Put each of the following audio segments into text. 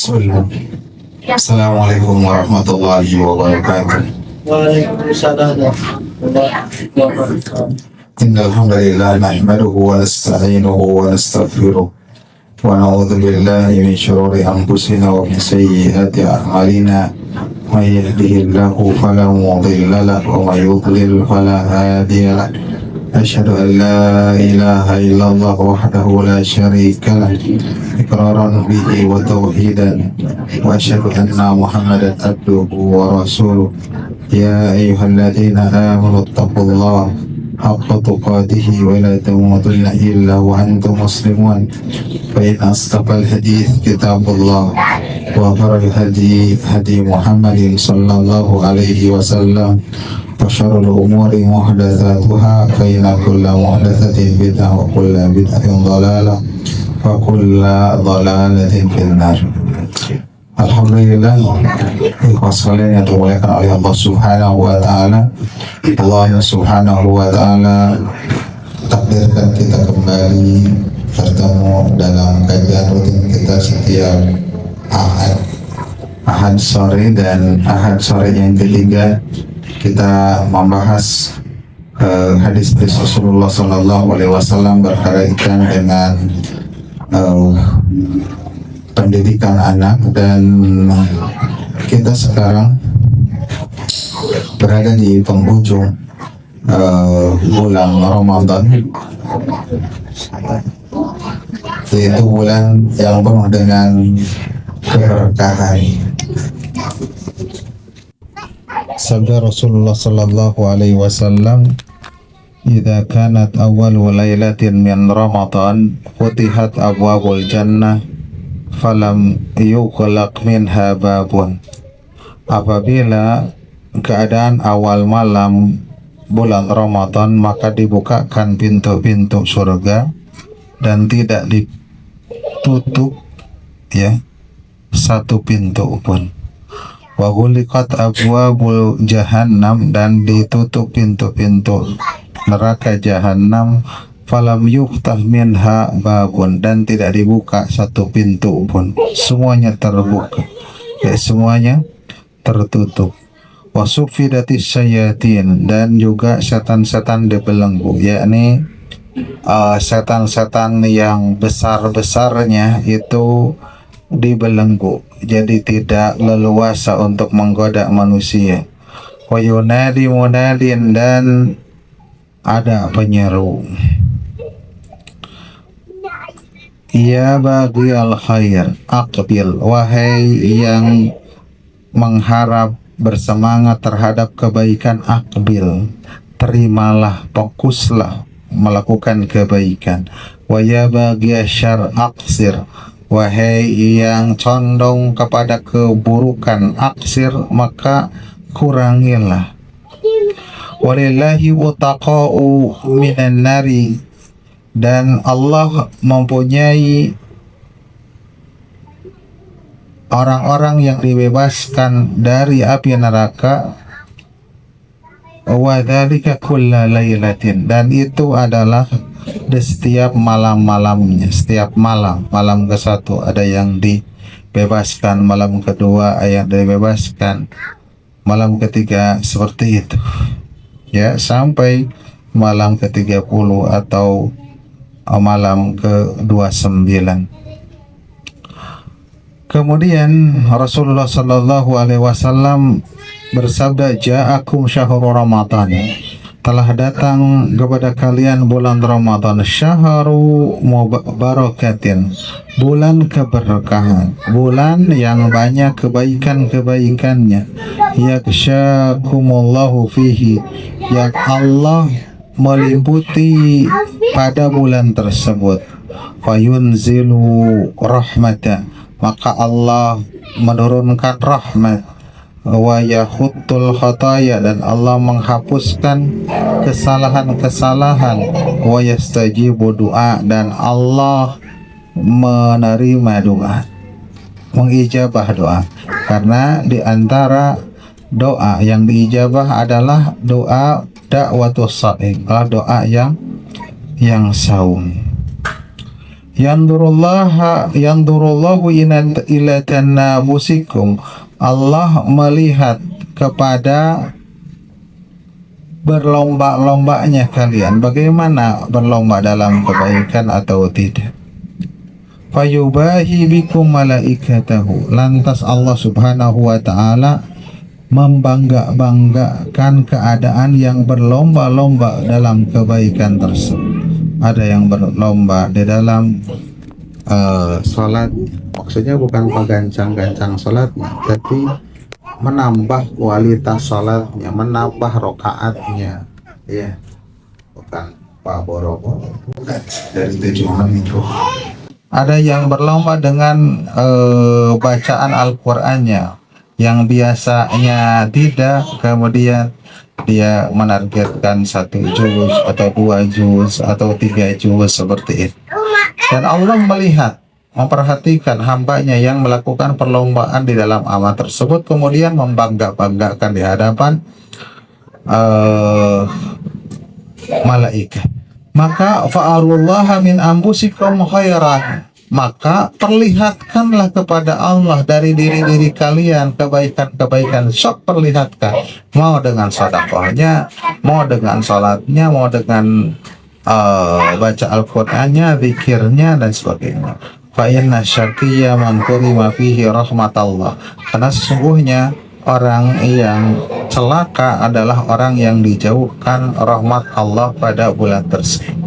Bismillah. Assalamualaikum warahmatullahi wabarakatuh. Waalaikumsalam warahmatullahi wabarakatuh. Innal hamdalillah nahmaduhu wa nasta'inuhu wa nastaghfiruh wa na'udzu billahi min shururi anfusina wa min sayyiati a'malina. May yahdihillahu fala mudilla lahu wa may yudlil fala hadiya lahu. Asyhadu an la ilaha illallah wahdahu la syarika lah iqraran bihi wa tauhidan wa asyhadu anna Muhammadan abduhu wa rasuluh. Ya ayyuhalladzina amanu taqullaha haqqa tuqatih wa la tamutunna illa wa antum muslimun. Fa in asdaqal hadits kitabullah wa khairul hadi Muhammadin sallallahu alaihi wasallam. وشر الأمور محدثاتها فإن كل محدثة بدعة وكل بدعة ضلالة وكل ضلالة في النار. Alhamdulillah, wassalatu yang dimuliakan oleh Allah Subhanahu wa Ta'ala. Allah Subhanahu wa Ta'ala takdirkan kita kembali bertemu dalam kajian rutin kita setiap Ahad sore, dan Ahad sore yang ketiga kita membahas hadis Rasulullah Sallallahu Alaihi Wasallam berkaitan dengan pendidikan anak, dan kita sekarang berada di penghujung bulan Ramadan, yaitu bulan yang penuh dengan keberkahan. Sabda Rasulullah sallallahu alaihi wasallam, "Idza kanat awwalu lailatin min Ramadan, futihat abwabul jannah, falam yughlaq minha babun." Apabila keadaan awal malam bulan Ramadan, maka dibukakan pintu-pintu surga dan tidak ditutup satu pintu pun. Wa ghuliqat abwabul jahannam, dan ditutup pintu-pintu neraka jahannam, falam yuftah minha babun, dan tidak dibuka satu pintu pun, semuanya terbuka, semuanya tertutup. Wa sufidatis syayatin, dan juga setan-setan dibelenggu, yakni setan-setan yang besar-besarnya itu dibelenggu, jadi tidak leluasa untuk menggoda manusia. Wa yunadi munadin, dan ada penyeru, ya bagi al khair aqbil, wahai yang mengharap bersemangat terhadap kebaikan, aqbil, terimalah, fokuslah melakukan kebaikan. Wa ya bagi syarr aqsir, wahai yang condong kepada keburukan, aksir, maka kurangilah. Walillahi utaqa'u minan nari, dan Allah mempunyai orang-orang yang dibebaskan dari api neraka. Wa dzalika kulla lailatin, dan itu adalah di setiap malam-malamnya, setiap malam ke-1 ada yang dibebaskan, malam kedua ada yang dibebaskan, malam ketiga seperti itu sampai malam ke-30 atau malam ke-29. Kemudian Rasulullah Sallallahu Alaihi Wasallam bersabda, ja'akum syahrul Ramadan, telah datang kepada kalian bulan Ramadan, syahru mubarakatin, bulan keberkahan, bulan yang banyak kebaikan-kebaikannya. Yakshakumullahu fihi, yang Allah meliputi pada bulan tersebut. Fayunzilu rahmata, maka Allah menurunkan rahmat. Wa yakhuttul khataya, dan Allah menghapuskan kesalahan-kesalahan. Wa yastajibu doa, dan Allah menerima doa, mengijabah doa. Karena di antara doa yang diijabah adalah doa da'watus shaim, doa yang saum. Yandurullahu ila tanabusikum. Allah melihat kepada berlomba-lombanya kalian, bagaimana berlomba dalam kebaikan atau tidak. Fayubahi bikum malaikatahu, lantas Allah subhanahu wa ta'ala membangga-banggakan keadaan yang berlomba-lomba dalam kebaikan tersebut. Ada yang berlomba di dalam sholat, maksudnya bukan pagancang-gancang sholatnya, tapi menambah kualitas sholatnya, menambah rokaatnya, ya, bukan pak boro-boro, bukan dari tujuan itu. Ada yang berlomba dengan bacaan Al-Qur'annya yang biasanya tidak, kemudian dia menargetkan 1 juz atau 2 juz atau 3 juz seperti itu. Dan Allah melihat, memperhatikan hambanya yang melakukan perlombaan di dalam amal tersebut, kemudian membangga-banggakan di hadapan malaikat. Maka fa'arullaha min ambusikum khairan, maka perlihatkanlah kepada Allah dari diri-diri kalian kebaikan-kebaikan. Sok perlihatkan, mau dengan sedekahnya, mau dengan salatnya, mau dengan baca Al-Qur'annya, zikirnya dan sebagainya. Fa inna syaqiyya man qurima fihi rahmatallah, karena sesungguhnya orang yang celaka adalah orang yang dijauhkan rahmat Allah pada bulan tersebut.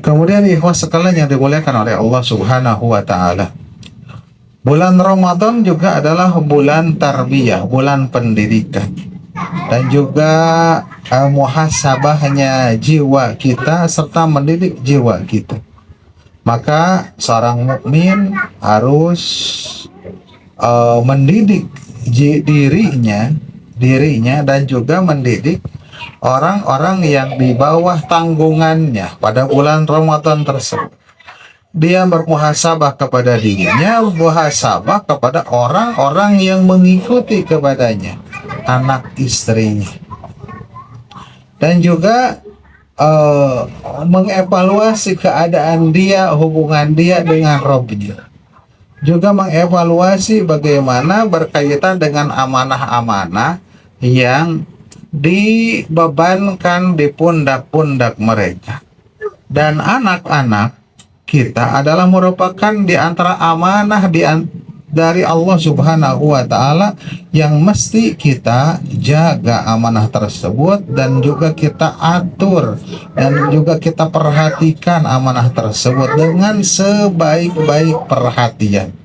Kemudian ikhwas sekalian yang dimuliakan oleh Allah subhanahu wa ta'ala, bulan Ramadan juga adalah bulan tarbiyah, bulan pendidikan, dan juga muhasabahnya jiwa kita serta mendidik jiwa kita. Maka seorang mukmin harus mendidik dirinya dan juga mendidik orang-orang yang di bawah tanggungannya pada bulan Ramadan tersebut. Dia bermuhasabah kepada dirinya, muhasabah kepada orang-orang yang mengikuti kepadanya, anak istrinya, dan juga mengevaluasi keadaan dia, hubungan dia dengan Rabbnya, juga mengevaluasi bagaimana berkaitan dengan amanah-amanah yang dibebankan di pundak-pundak mereka. Dan anak-anak kita adalah merupakan di antara amanah dari Allah subhanahu wa ta'ala yang mesti kita jaga amanah tersebut, dan juga kita atur dan juga kita perhatikan amanah tersebut dengan sebaik-baik perhatian,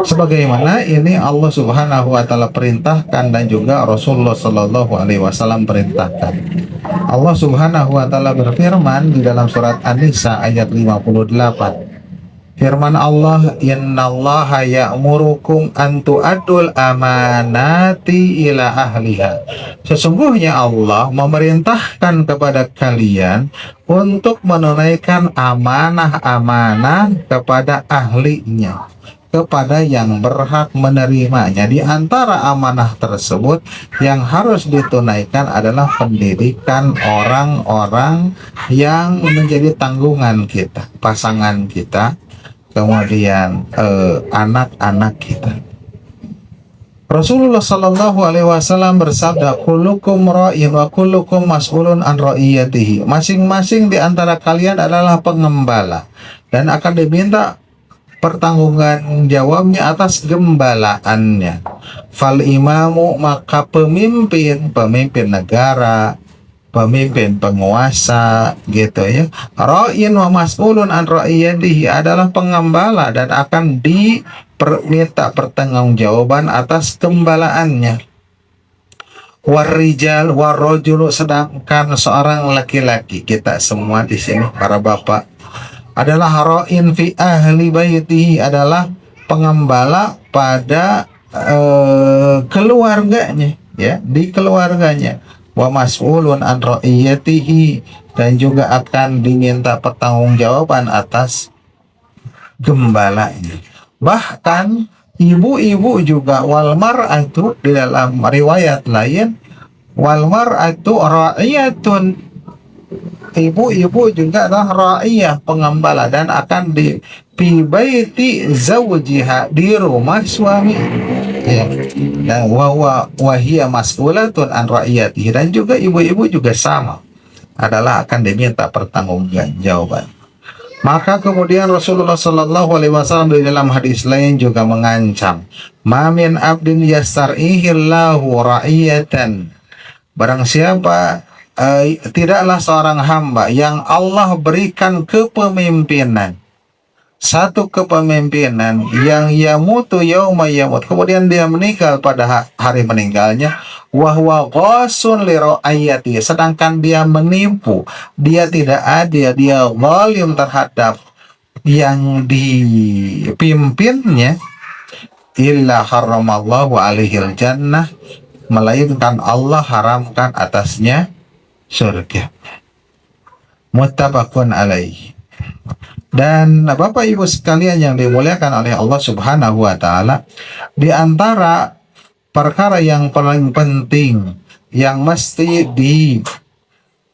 sebagaimana ini Allah subhanahu wa ta'ala perintahkan dan juga Rasulullah sallallahu alaihi wasallam perintahkan. Allah subhanahu wa ta'ala berfirman di dalam surat An-Nisa ayat 58. Firman Allah, innallaha ya'murukum an tu'addul amanati ila ahliha. Sesungguhnya Allah memerintahkan kepada kalian untuk menunaikan amanah-amanah kepada ahlinya, kepada yang berhak menerimanya. Di antara amanah tersebut yang harus ditunaikan adalah pendidikan orang-orang yang menjadi tanggungan kita, pasangan kita, kemudian anak-anak kita. Rasulullah sallallahu alaihi wasallam bersabda, kullukum ra'in wa kullukum mas'ulun an ra'iyatihi. Masing-masing di antara kalian adalah pengembala dan akan diminta pertanggungan jawabnya atas gembalaannya. Fal imamu, maka pemimpin negara, pemimpin penguasa gitu ya, ra'in wa mas'ulun an ra'iyatihi, adalah pengembala dan akan diminta pertanggungjawaban atas gembalaannya. Warijal warrojulu, sedangkan seorang laki-laki, kita semua di sini para bapak, adalah ra'in fi ahli baitihi, adalah pengembala pada keluarganya, ya, di keluarganya. Wa mas'ulun an ra'iyatihi, dan juga akan diminta pertanggungjawaban atas gembalanya. Bahkan ibu-ibu juga, wal mar'atu, di dalam riwayat lain, wal mar'atu ra'iyatun ibu-ibu juga adalah ra'iyah, pengembala, dan akan di fi baiti zawjiha, di rumah suami, ya. Dan wahia mas'ulatun an ra'iyatihi, dan juga ibu-ibu juga sama, adalah akan diminta pertanggungjawaban. Maka kemudian Rasulullah Shallallahu Alaihi Wasallam di dalam hadis lain juga mengancam, mamin abdin yastarihillahu ra'iyatan, barang siapa tidaklah seorang hamba yang Allah berikan kepemimpinan, satu kepemimpinan, yang yamutu yauma yamut, kemudian dia meninggal pada hari meninggalnya, wahwa qasun li ra'ayati, sedangkan dia menipu, dia tidak adil, dia zalim terhadap yang dipimpinnya, illa haramallahu alaihil jannah, melainkan Allah haramkan atasnya surga. Muttafaqun alaih. Dan Bapak Ibu sekalian yang dimuliakan oleh Allah Subhanahu wa taala, di antara perkara yang paling penting yang mesti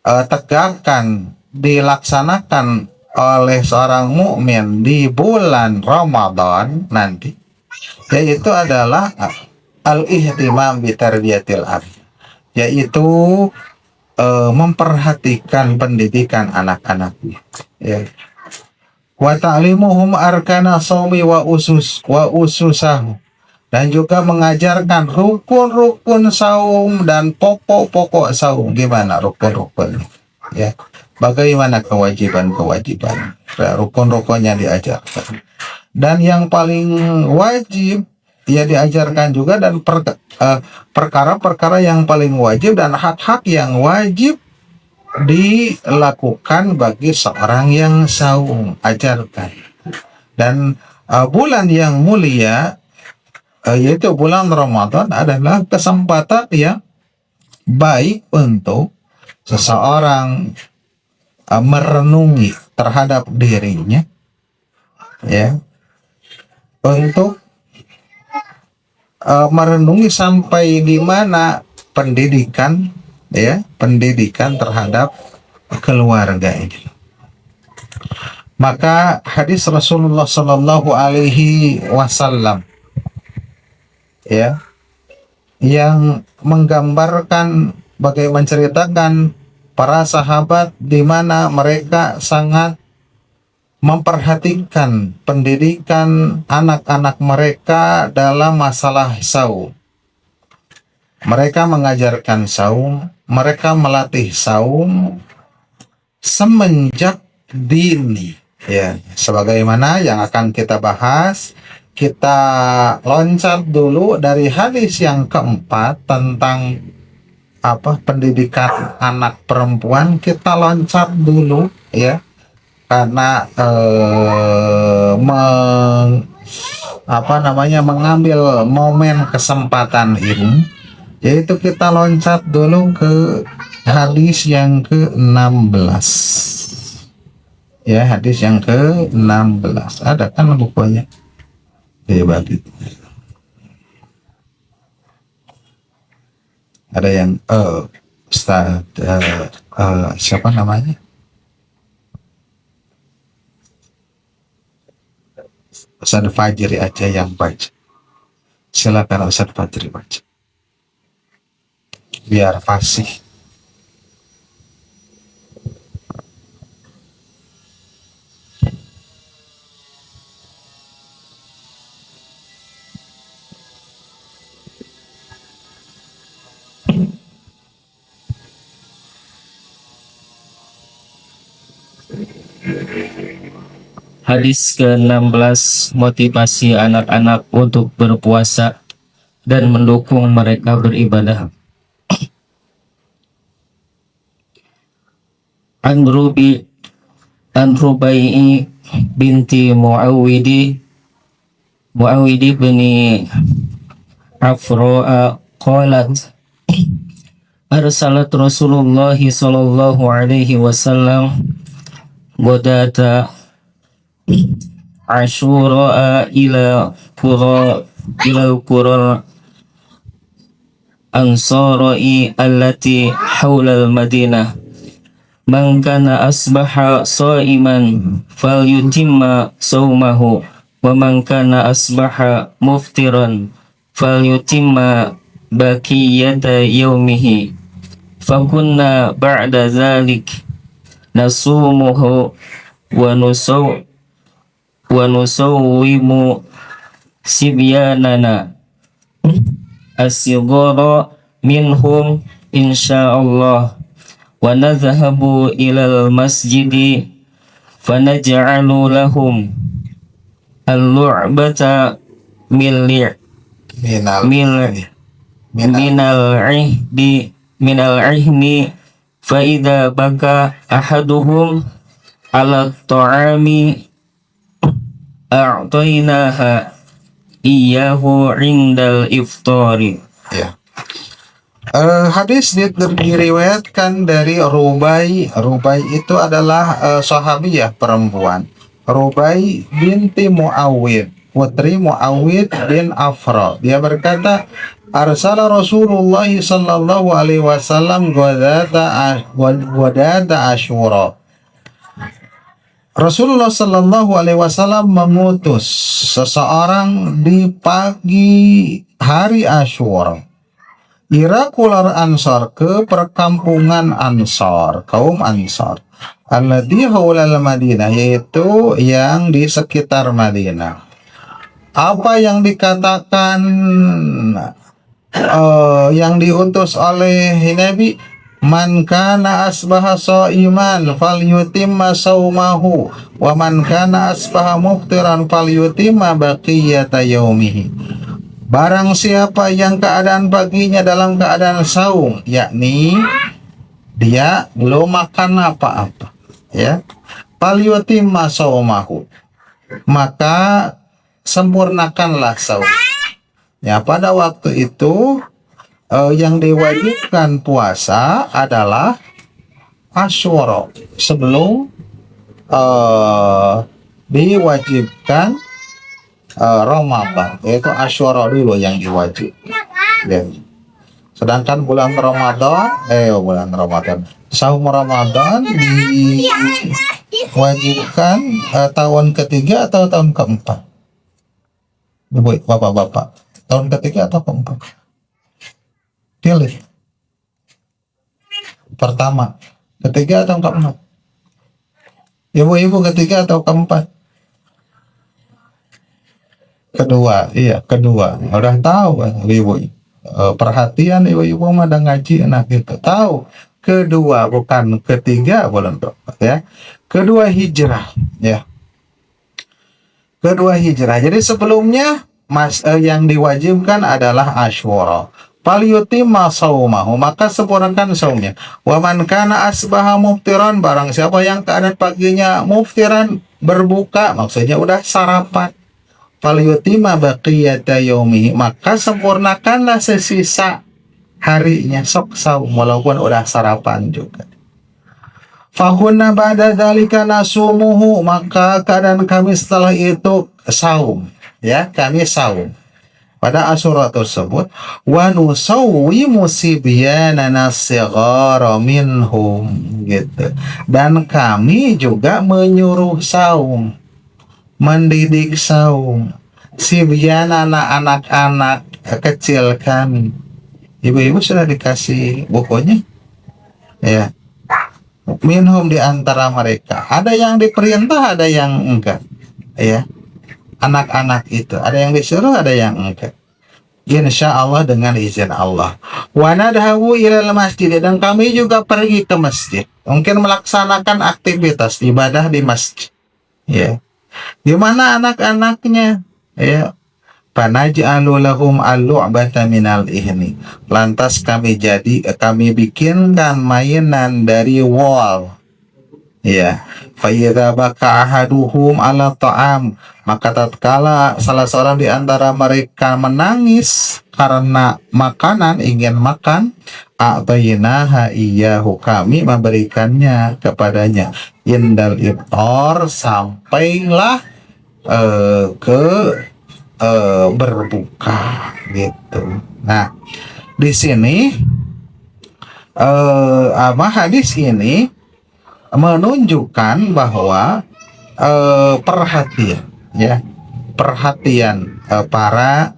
ditegakkan, dilaksanakan oleh seorang mukmin di bulan Ramadan nanti, yaitu adalah al-ihtimam bi tarbiyatil abd, yaitu memperhatikan pendidikan anak-anaknya, ya. Wa ta'limuhum arkana shaumi wa ususahu, dan juga mengajarkan rukun-rukun saum dan pokok-pokok saum. Gimana rukun-rukun, ya, bagaimana kewajiban-kewajiban, rukun-rukunnya diajarkan. Dan yang paling wajib ya diajarkan juga, dan perkara-perkara yang paling wajib dan hak-hak yang wajib dilakukan bagi seorang yang saum, ajarkan. Dan bulan yang mulia, yaitu bulan Ramadan, adalah kesempatan yang baik untuk seseorang merenungi terhadap dirinya, ya, untuk merenungi sampai di mana pendidikan, ya, pendidikan terhadap keluarga ini. Maka hadis Rasulullah Shallallahu Alaihi Wasallam, ya, yang menggambarkan, bagaimana menceritakan para sahabat di mana mereka sangat memperhatikan pendidikan anak-anak mereka dalam masalah saum. Mereka mengajarkan saum, mereka melatih saum semenjak dini, ya. Sebagaimana yang akan kita bahas, kita loncat dulu dari hadis yang keempat tentang pendidikan anak perempuan. Kita loncat dulu, ya, karena mengambil momen kesempatan ini, yaitu kita loncat dulu ke hadis yang ke-16, ya, hadis yang ke-16. Ada kan bukunya dibagi, ada yang Ustaz siapa namanya, Ustaz Fajri aja yang baca. Silakan Ustaz Fajri baca, biar fasih. Hadis ke-16, motivasi anak-anak untuk berpuasa dan mendukung mereka beribadah. An Rubai'i binti Muawwidi bin Afra'a qalat arsalat Rasulullah sallallahu alaihi wasallam ghadata Ashura ila qura ansari allati hawla al-Madinah Man kana asbaha shaiman falyutimma saumahu wa man kana asbaha muftiran falyutimma baqiyata yaumihi. Fakunna ba'da zalik nasumuhu wa nusawwimu sibyanana asyghara minhum insyaallah wa nadhhabu ilal masjidi fanaj'alu lahum al-lu'bata min Minal minal ihni fa idza baka ahaduhum ala ta'ami a'tainaha iyyahu indal iftari. Ya. Hadis diriwayatkan dari Rubai. Rubai itu adalah sahabiyah perempuan. Rubai binti Muawwid, putri Muawwid bin Afra. Dia berkata, Arsala Rasulullah sallallahu alaihi wasallam ghadata Asyura. Rasulullah sallallahu alaihi wasallam mengutus seseorang di pagi hari Asyura. Irakular Ansar, ke perkampungan Ansar, kaum Ansar. Alladhi haulal Madinah, yaitu yang di sekitar Madinah. Apa yang dikatakan yang diutus oleh Nabi? Man kana asbaha shaiman falyutimma saumahu wa man kana asbaha muftiran falyutimma baqiyata yaumihi. Barang siapa yang keadaan paginya dalam keadaan saum, yakni dia belum makan apa-apa, ya, falyutimma saumahu, maka sempurnakanlah saum. Ya, pada waktu itu yang diwajibkan puasa adalah Asyura, sebelum diwajibkan Ramadan, yaitu Asyura dulu yang diwajibkan. Ya. Sedangkan bulan Ramadan, saum Ramadan diwajibkan tahun ketiga atau tahun keempat? Ibu, bapak-bapak, tahun ketiga atau keempat? Pilih. Pertama, ketiga atau keempat? Ibu-ibu, ketiga atau keempat? Kedua, iya, kedua. Udah tahu ibu. Perhatian ibu-ibu mah ada ngaji anak itu. Tahu. Kedua, bukan ketiga, belum keempat, ya. Kedua hijrah, ya. Kedua hijrah. Jadi sebelumnya yang diwajibkan adalah Asyura. Falyutimma saumahu, maka sempurnakan saumnya. Wa man kana asbaha muftiran, barang siapa yang keadaan paginya muftiran, berbuka, maksudnya udah sarapan. Falyutimma baqiyata yaumihi, maka sempurnakanlah sesisa harinya, sok saum walaupun udah sarapan juga. Fahunna ba'da dzalika nasumuhu, maka keadaan kami setelah itu saum, ya, kami saum pada Asyura tersebut. Wa nusawwimu sibyanana sighara minhum, gitu. Dan kami juga menyuruh saum, mendidik saum, sibyanana, anak-anak kecil kami. Ibu-ibu sudah dikasih bukunya, ya. Minhum, di antara mereka. Ada yang diperintah, ada yang enggak, ya. Anak-anak itu ada yang disuruh, ada yang enggak. Insya Allah dengan izin Allah. Wa nadhawu ilal masjid, dan kami juga pergi ke masjid, mungkin melaksanakan aktivitas ibadah di masjid, ya. Di mana anak-anaknya, ya. Fanaj'alu lahum al-lu'bata minal ihni, lantas kami bikinkan mainan dari wol, ya. Fa idza baka ahaduhum ala ta'am, maka tatkala salah seorang di antara mereka menangis karena makanan, ingin makan, a'tainaha iyyahu, kami memberikannya kepadanya, indal iftar, sampailah ke berbuka, gitu. Nah, di sini hadis ini menunjukkan bahwa perhatian, ya, perhatian para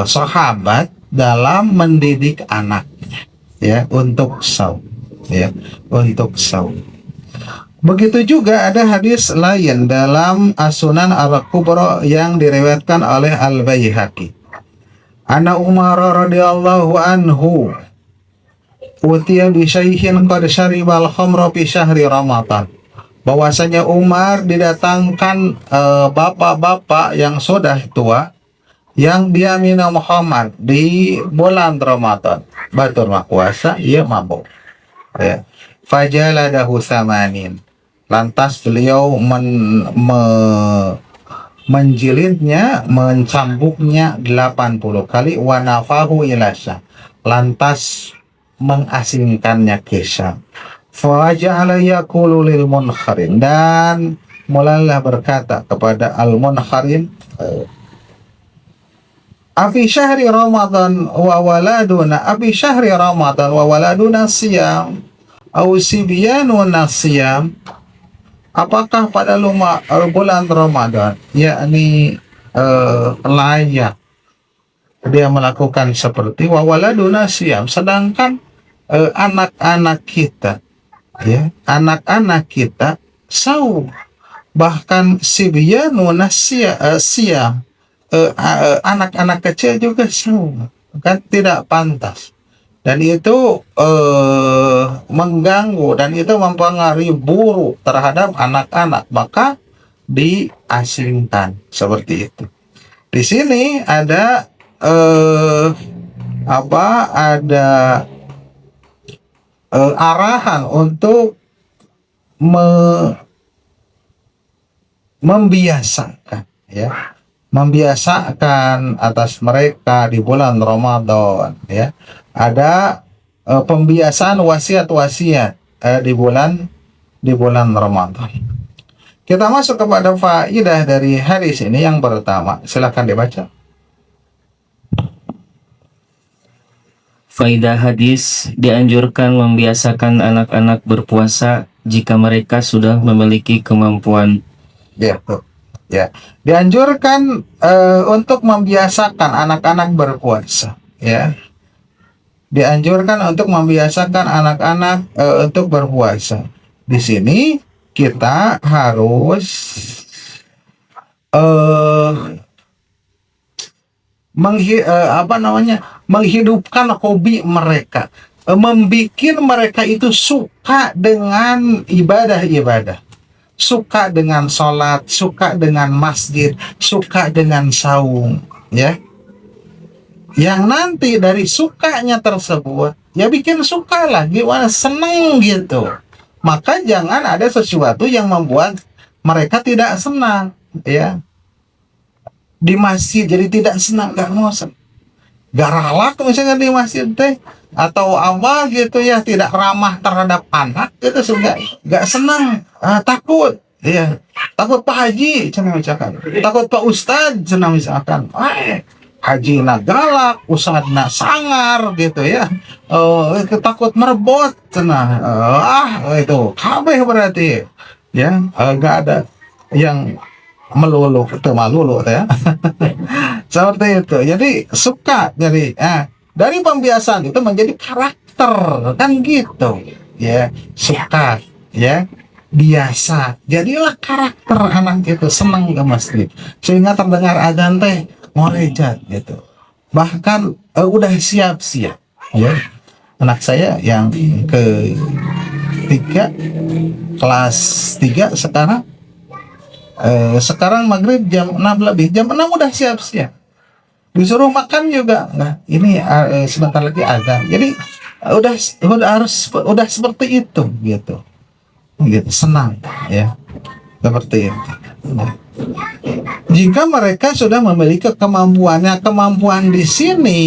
sahabat dalam mendidik anaknya, ya, untuk saum, ya, untuk saum. Begitu juga ada hadis lain dalam As-Sunan Al-Kubra yang diriwayatkan oleh Al-Baihaqi. Ana Umar radhiyallahu anhu utiya bi syaihin qad syaribal khamra fi syahri Ramadan. Bahwasanya Umar didatangkan bapak-bapak yang sudah tua yang dia minum khamar di bulan Ramadan. Batur mah puasa, ia mabuk. Ya. Fajaladahu samanin. Lantas beliau menjilidnya, mencambuknya 80 kali, wanafahu ilasya. Lantas mengasingkannya ke Syam. Faja'ala yaqulu lil munkharin, dan mulailah berkata kepada al-munkharin, Afi syahri Ramadan wa waladuna, Afi syahri Ramadan wa waladuna siyam, au sibyanuna siyam. Apakah pada bulan Ramadan, yakni layak dia melakukan seperti wawaladuna siyam, sedangkan anak-anak kita, ya, anak-anak kita saum, bahkan sibyanuna siyam, anak-anak kecil juga saum, kan tidak pantas. Dan itu mengganggu dan itu mempengaruhi buruk terhadap anak-anak, maka diasingkan seperti itu. Di sini ada ada arahan untuk membiasakan, ya, membiasakan atas mereka di bulan Ramadan, ya. Ada pembiasaan wasiat-wasiat di bulan Ramadan. Kita masuk kepada faidah dari hadis ini yang pertama. Silakan dibaca. Faidah hadis, dianjurkan membiasakan anak-anak berpuasa jika mereka sudah memiliki kemampuan. Ya, tuh. Ya, dianjurkan untuk membiasakan anak-anak berpuasa, ya. Dianjurkan untuk membiasakan anak-anak untuk berpuasa. Di sini kita harus menghidupkan hobi mereka, membikin mereka itu suka dengan ibadah-ibadah, suka dengan sholat, suka dengan masjid, suka dengan saum, ya. Yang nanti dari sukanya tersebut, ya bikin suka lagi, wah seneng gitu. Maka jangan ada sesuatu yang membuat mereka tidak senang, ya. Di masjid jadi tidak senang, gak mau senang, gak ralak misalnya di masjid teh, atau apa gitu, ya, tidak ramah terhadap anak gitu, gak senang, takut, ya, takut Pak Haji, misalkan, takut Pak Ustadz, misalkan, Haji na galak, Ustadna sangar gitu, ya, takut merebot, itu kabeh berarti, ya, gak ada yang melulu itu malulu, ya. Seperti itu. Jadi suka, jadi dari pembiasaan itu menjadi karakter, kan gitu, ya, suka, ya, biasa, jadilah karakter anak itu, senang ke masjid sehingga terdengar azan teh ngorejat gitu, bahkan udah siap-siap, ya. Anak saya yang ketiga, kelas 3 sekarang maghrib jam 6 lebih, jam 6 udah siap-siap, disuruh makan juga, nah ini sebentar lagi azan, jadi udah seperti itu, gitu, senang, ya, seperti itu. Nah, jika mereka sudah memiliki kemampuan di sini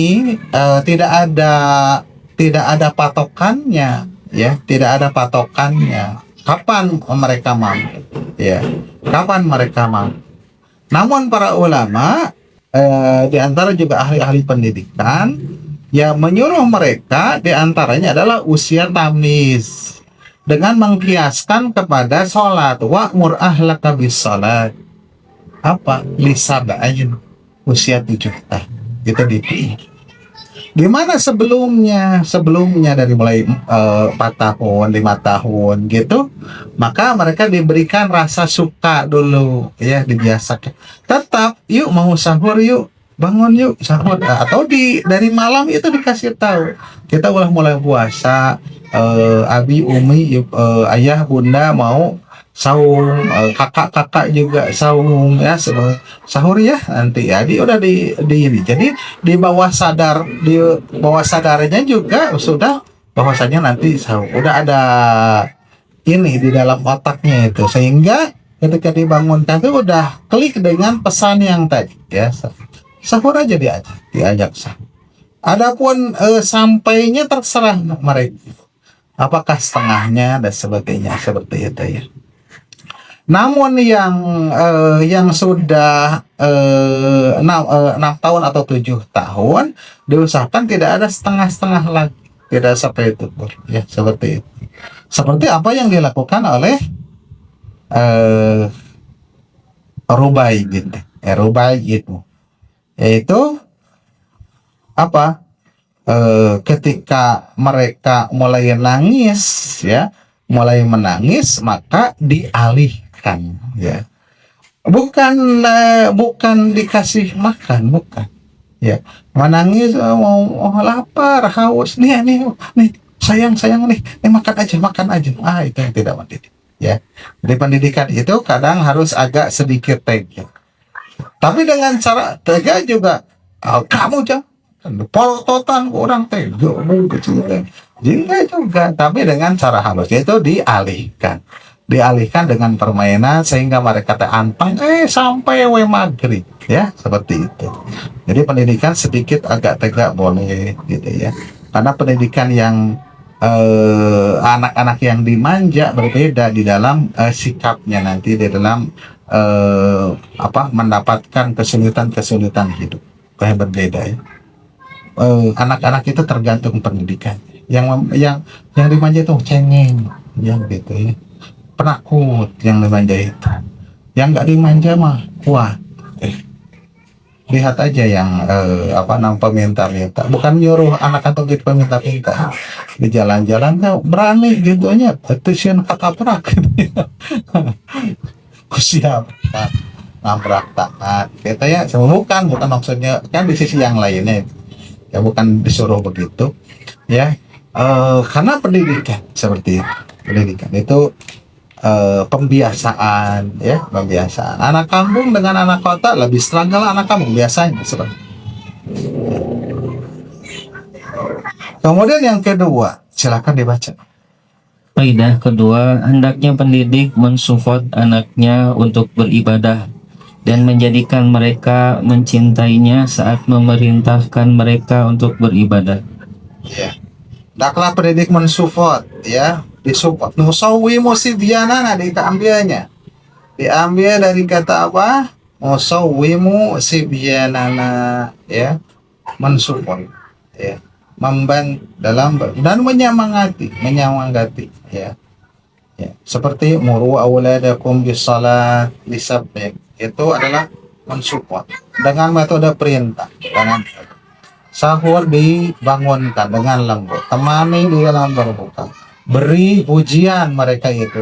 tidak ada patokannya, ya, tidak ada patokannya. Kapan mereka mampu, ya, kapan mereka mampu. Namun para ulama di antara juga ahli-ahli pendidikan yang menyuruh mereka di antaranya adalah usia tamyiz, dengan mengkiaskan kepada sholat. Wa'mur ahlaka bis sholat. Apa? Lisaba'in, usia 7 tahun. Itu dipilih. Di mana sebelumnya dari mulai 4 tahun, 5 tahun gitu, maka mereka diberikan rasa suka dulu, ya, dibiasakan. Tetap, yuk mau sahur yuk, bangun yuk sahur. Atau dari malam itu dikasih tahu, kita udah mulai puasa, abi, umi, ayah, bunda mau sahur, kakak-kakak juga sahur, ya, sahur ya nanti ya, udah di ini. Jadi di bawah sadarnya juga sudah bahwasanya nanti sahur, udah ada ini di dalam otaknya itu, sehingga ketika dibangunkan itu udah klik dengan pesan yang tadi, ya, sahur aja, diajak sahur. Adapun sampainya terserah mereka, apakah setengahnya dan sebagainya, seperti itu ya. Namun yang sudah 6 tahun atau 7 tahun diusahakan tidak ada setengah-setengah lagi, tidak sampai itu, ya, seperti itu. Seperti apa yang dilakukan oleh Rubai gitu. Rubai itu, yaitu apa? Ketika mereka mulai nangis, ya, mulai menangis, maka dialihkan, ya, bukan dikasih makan, bukan, ya, menangis, mau lapar, haus, nih sayang nih, makan aja, itu yang tidak mendidik, ya. Jadi pendidikan itu kadang harus agak sedikit tega, tapi dengan cara tega juga, kamu jangan polototan orang tega kecil, jingga juga, tapi dengan cara halus, yaitu dialihkan dengan permainan sehingga mereka antang sampai maghrib, ya, seperti itu. Jadi pendidikan sedikit agak tegak boleh gitu, ya, karena pendidikan yang anak-anak yang dimanja berbeda di dalam sikapnya nanti, di dalam mendapatkan kesulitan hidup kayak berbeda, ya. Anak-anak itu tergantung pendidikan. Yang dimanja itu cengeng, yang gitu, ya, penakut yang dimanja itu. Yang nggak dimanja mah kuat. Lihat aja yang peminta-minta, bukan nyuruh anak atau gitu peminta-minta di jalan-jalan, berani gitu nya, petition kataprak siap nabrak taat kita, ya, bukan maksudnya kan di sisi yang lainnya, ya, bukan disuruh begitu, ya, karena pendidikan seperti itu. Pendidikan itu pembiasaan, ya, pembiasaan. Anak kampung dengan anak kota lebih struggle anak kampung biasanya, seperti. Kemudian yang kedua, silakan dibaca. Kaidah kedua, hendaknya pendidik mensupport anaknya untuk beribadah dan menjadikan mereka mencintainya saat memerintahkan mereka untuk beribadah. Ya, hendaklah pendidik mensupport, ya, disupport. Nusawimu sibyanana diambil dari kata apa? Nusawimu sibyanana, ya, mensupport, ya, membantu dalam dan menyemangati, ya. Ya, seperti muru auladakum bisalat lisabih, itu adalah mensupport dengan metode perintah, dengan sahur dibangunkan dengan lembut, temani di dalam berbuka, beri pujian mereka itu,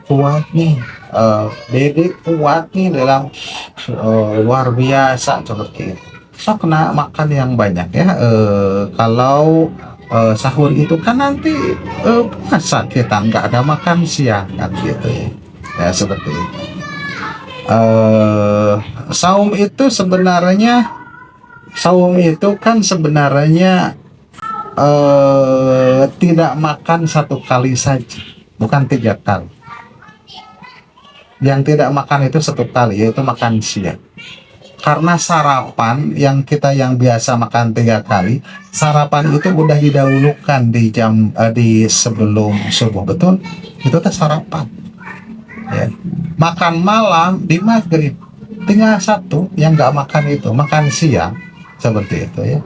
kuat nih, Dede kuat nih dalam luar biasa, seperti itu. So kena makan yang banyak, ya, kalau sahur itu kan nanti puasa kita nggak ada makan siang kan gitu, ya, ya, seperti itu. Saum itu kan sebenarnya tidak makan 1 kali saja, bukan 3 kali. Yang tidak makan itu 1 kali, yaitu makan siang. Karena sarapan yang biasa makan 3 kali, sarapan itu udah didahulukan di sebelum subuh, betul? Itu tuh sarapan, ya. Makan malam di maghrib, tinggal 1 yang nggak makan itu makan siang, seperti itu, ya,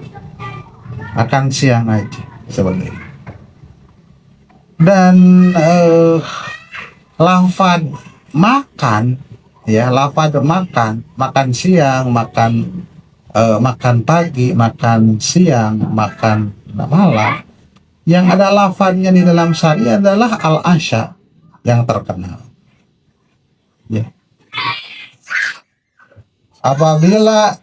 makan siang aja, seperti itu. Dan lafaz makan, ya, lafaz makan, makan siang, makan pagi, makan siang, makan malam, yang ada lafaznya di dalam syariat adalah al-asya yang terkenal, ya. Apabila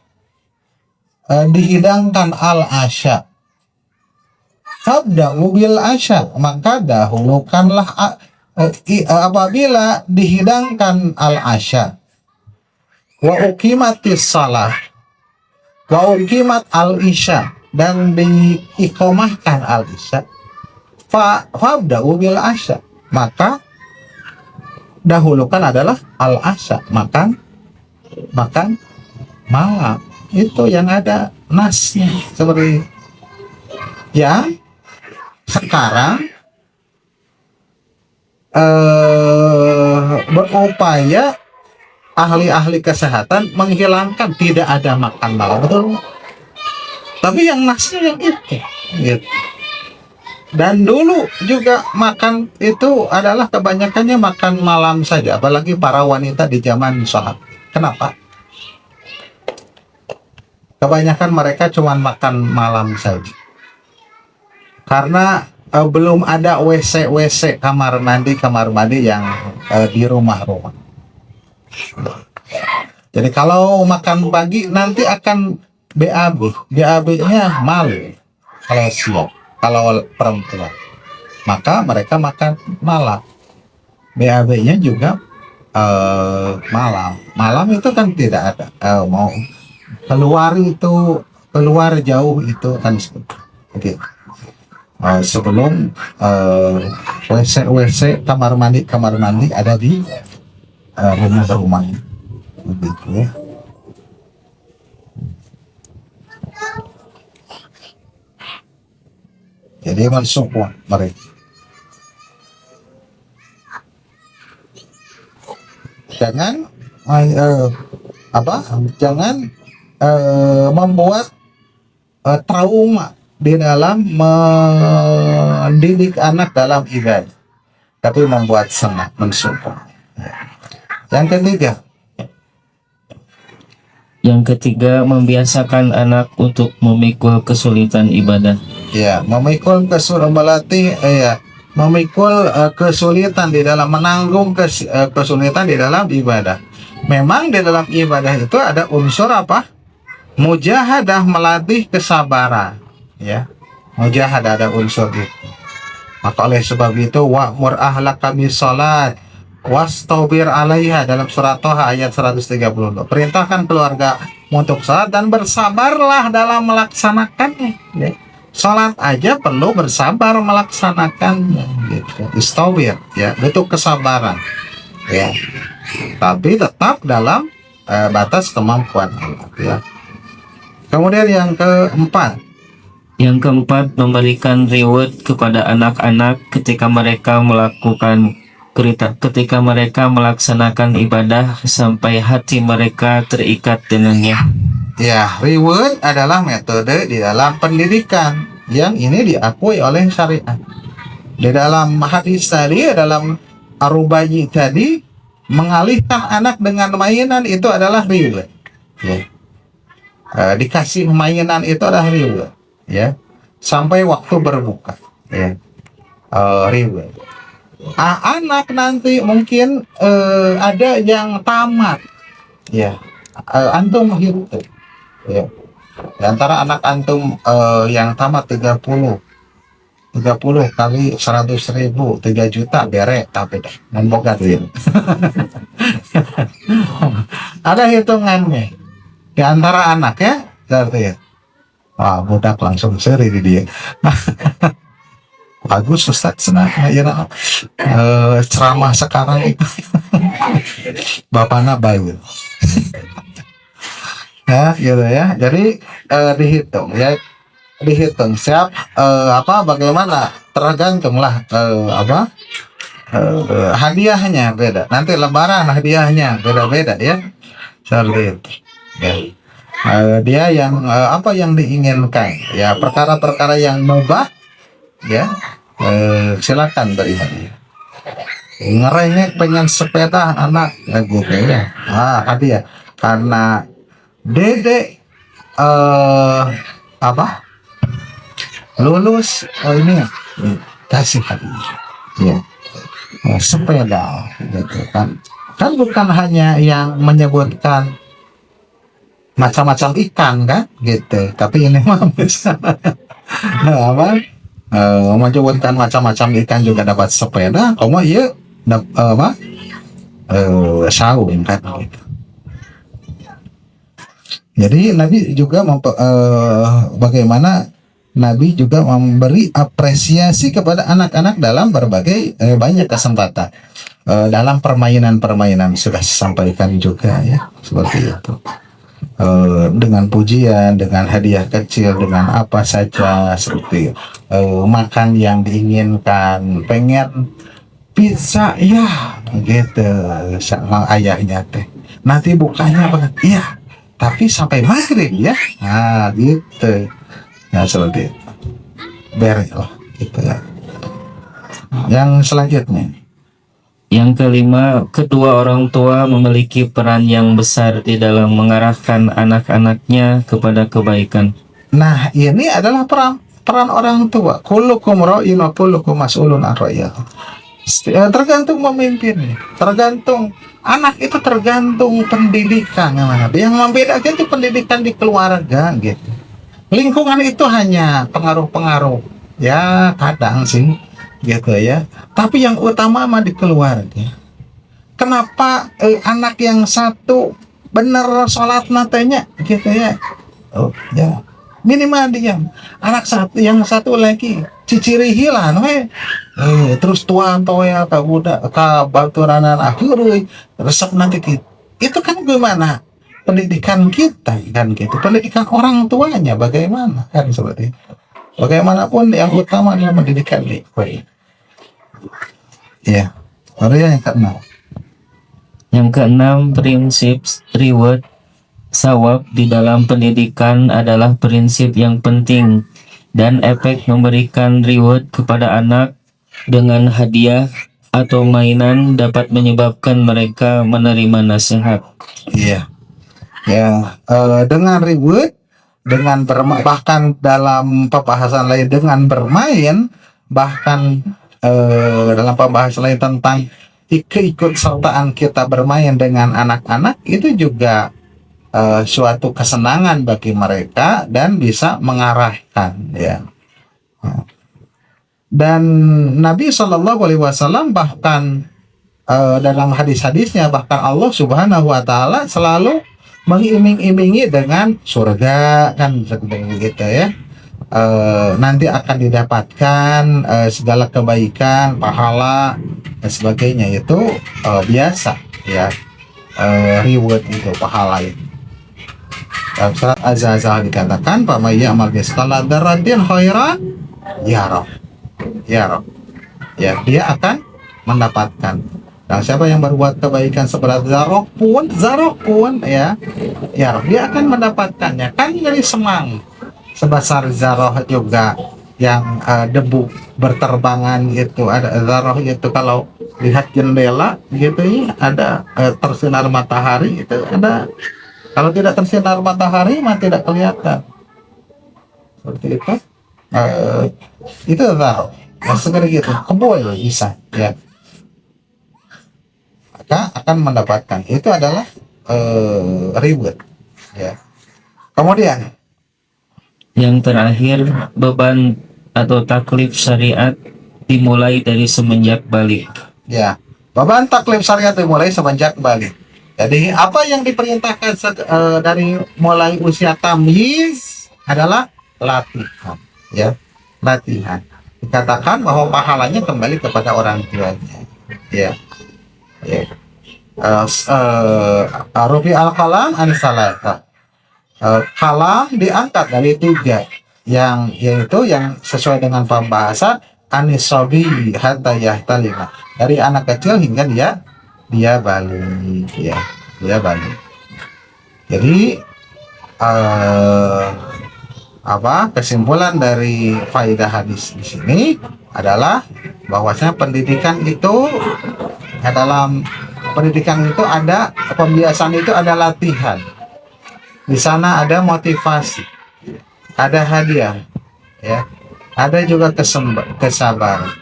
dihidangkan al-asya, fabda'u bil asya, maka dahulukanlah apabila dihidangkan al-asya wa uqimatis salah wa uqimat al-isya, dan diiqomahkan al-isya, fabda'u bil asya, maka dahulukan adalah al-asya, makan malam. Itu yang ada nasnya. Seperti yang sekarang berupaya ahli-ahli kesehatan menghilangkan tidak ada makan malam, betul? Tapi yang nasnya yang itu, gitu. Dan dulu juga makan itu adalah kebanyakannya makan malam saja, apalagi para wanita di zaman sahabat. Kenapa? Kebanyakan mereka cuma makan malam saja. Karena belum ada WC kamar mandi yang di rumah-rumah. Jadi kalau makan pagi nanti akan BAB-nya malu kalau siang, kalau perempuan. Maka mereka makan malam. BAB-nya juga malam. Malam itu kan tidak ada. Mau keluar jauh itu kan seperti sebelum WC kamar mandi ada di rumah begitu, ya. Jadi mensupport mereka. Jangan membuat trauma di dalam mendidik anak dalam ibadah, tapi membuat senang, mensupport. Yang ketiga, membiasakan anak untuk memikul kesulitan ibadah. Ya, memikul kesulitan di dalam menanggung kesulitan di dalam ibadah. Memang di dalam ibadah itu ada unsur apa? Mujahadah, melatih kesabaran, ya. Mujahadah ada unsur itu. Maka oleh sebab itu wa'mur ahlaka bisalat wastabir 'alaiha, dalam surat Thaha ayat 132. Perintahkan keluarga untuk salat dan bersabarlah dalam melaksanakannya, ya. Salat aja perlu bersabar melaksanakannya, gitu. Istabir, ya, butuh kesabaran, ya. Tapi tetap dalam batas kemampuan Allah, ya. Kemudian yang keempat, memberikan reward kepada anak-anak ketika mereka melaksanakan ibadah sampai hati mereka terikat dengannya. ya, reward adalah metode di dalam pendidikan yang ini diakui oleh syariat. Di dalam hadis tadi, dalam Ar-Rubaiyyi tadi, mengalihkan anak dengan mainan itu adalah reward, ya. Dikasih mainan itu adalah reward, ya, sampai waktu berbuka, ya. Reward. Anak nanti mungkin ada yang tamat, ya. Antum hitung, ya. Di antara anak antum yang tamat 30 kali 100.000, 3 juta berek, tapi dah membogatin. Ada hitungannya di antara anak, ya, berarti, ya. Wah, budak langsung seri di dia. Bagus Ustaz, senang ya, ceramah sekarang itu. Bapaknya baik. Ya, gitu, ya. Jadi dihitung siap bagaimana, tergantunglah hadiahnya beda. Nanti lebaran hadiahnya beda-beda, ya. Seperti itu, ya. Dia yang apa yang diinginkan, ya, perkara-perkara yang mubah, ya, silakan beri hadiah. Ngerengek pengen sepeda anak gitu ya, hadiah karena dedek apa lulus, ini kasih hadiah ya, sepeda gitu kan bukan hanya yang menyebutkan macam-macam ikan kan gitu, tapi ini mah bisa apa menyebutkan macam-macam ikan juga dapat sepeda, kamu iya apa saung kan gitu. Jadi Nabi juga bagaimana Nabi juga memberi apresiasi kepada anak-anak dalam berbagai banyak kesempatan, dalam permainan-permainan sudah disampaikan juga ya, seperti itu. Dengan pujian, dengan hadiah kecil, dengan apa saja, seperti makan yang diinginkan, pengen pizza ya gitu sama ayahnya teh, nanti bukanya apa iya tapi sampai maghrib ya, gitu ya, seperti itu beres lah gitu ya. Yang selanjutnya, Yang kelima, kedua orang tua memiliki peran yang besar di dalam mengarahkan anak-anaknya kepada kebaikan. nah ini adalah peran orang tua. Kullukum ra'in wa kullukum mas'ulun an ra'iyatihi. Tergantung pemimpinnya, tergantung anak itu, tergantung pendidikan yang mana. Yang membedakan itu pendidikan di keluarga gitu. Lingkungan itu hanya pengaruh-pengaruh ya, kadang sih gitu ya. Tapi yang utama mah di keluarga. Kenapa anak yang satu bener sholat matanya gitu ya? Oh ya, minimal diam. Anak yang satu lagi ciciri hilang terus tuan toya ka budak ka baturanan akhirnya resep nanti gitu. Itu kan gimana pendidikan kita kan gitu, pendidikan orang tuanya bagaimana kan, seperti itu. Bagaimanapun yang utama adalah pendidikan nih ya. Baru yang keenam. Yang keenam, prinsip reward sawab di dalam pendidikan adalah prinsip yang penting, dan efek memberikan reward kepada anak dengan hadiah atau mainan dapat menyebabkan mereka menerima nasihat. Iya. Ya, dengan reward, dengan bahkan dalam pembahasan lain dengan bermain, bahkan dalam pembahasan lain tentang keikutsertaan kita bermain dengan anak-anak itu juga suatu kesenangan bagi mereka dan bisa mengarahkan ya. Dan Nabi Shallallahu Alaihi Wasallam bahkan dalam hadis-hadisnya, bahkan Allah Subhanahu Wa Taala selalu mengiming-imingi dengan surga kan, seperti gitu ya. Nanti akan didapatkan segala kebaikan, pahala dan sebagainya, itu biasa ya, reward itu, pahala itu. Dalam surat Az-Zalzal dikatakan, "Fa may ya'mal mithqala dzarratin khairan yarah." Ya, dia akan mendapatkan. Nah, siapa yang berbuat kebaikan seberat zarah pun ya, dia akan mendapatkannya. Kan dari semang sebesar zarah juga yang debu berterbangan gitu, ada zarah itu, kalau lihat jendela gitu ya, ada tersinar matahari itu ada. Kalau tidak tersinar matahari mah tidak kelihatan. Seperti itu. Itu zarah. Ya, seperti gitu. Kebul bisa ya. Maka akan mendapatkan. Itu adalah reward ya. Kemudian Yang terakhir, beban atau taklif syariat dimulai dari semenjak balik. ya, beban taklif syariat dimulai semenjak balik. Jadi apa yang diperintahkan dari mulai usia tamyiz adalah latihan ya, latihan. Dikatakan bahwa pahalanya kembali kepada orang tuanya ya. Rufi al-qalam an salata, kalam diangkat dari 3, yang yaitu yang sesuai dengan pembahasan anisobi hatta yahtalima, dari anak kecil hingga dia balik ya, dia balik. Jadi kesimpulan dari faedah hadis di sini adalah bahwasanya pendidikan itu ada pembiasaan, itu ada latihan. Di sana ada motivasi, ada hadiah, ya, ada juga kesabaran.